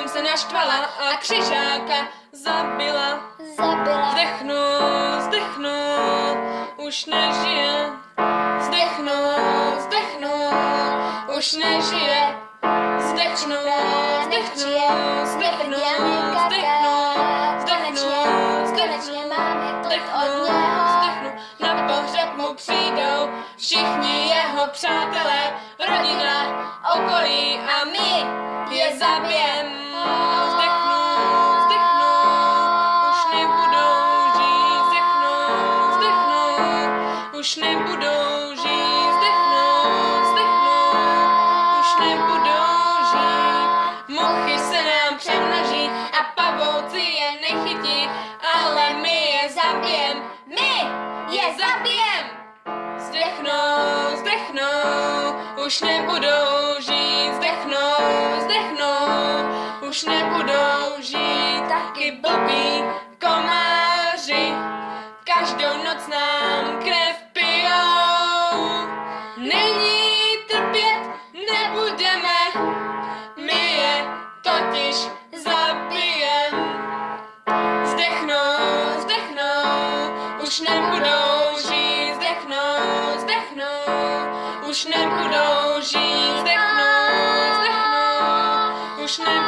jsem se naštvala a křižáka zabila. Zdechnu, už nežije. Zdechnu, už nežije. Zdechnu, na pohřeb mu přijdou všichni jeho přátelé, rodina, okolí a my je zabijem. Zdechnu, už nebudou žít. Zdechnu, už nebudou žít. Zdechnu, už nebudou žít. Muchy se nám přemnoží a pavouci je nechytí, ale my je zabijem. Zdechnou, už nebudou žít. Zdechnou, už nebudou žít. Taky blbý komáři každou noc nám krev pijou. Není trpět nebudeme, my je totiž zabijem. Zdechnou, už nebudou žít. Zdechnou, už nebudou žít. Zdechnou, už nebudou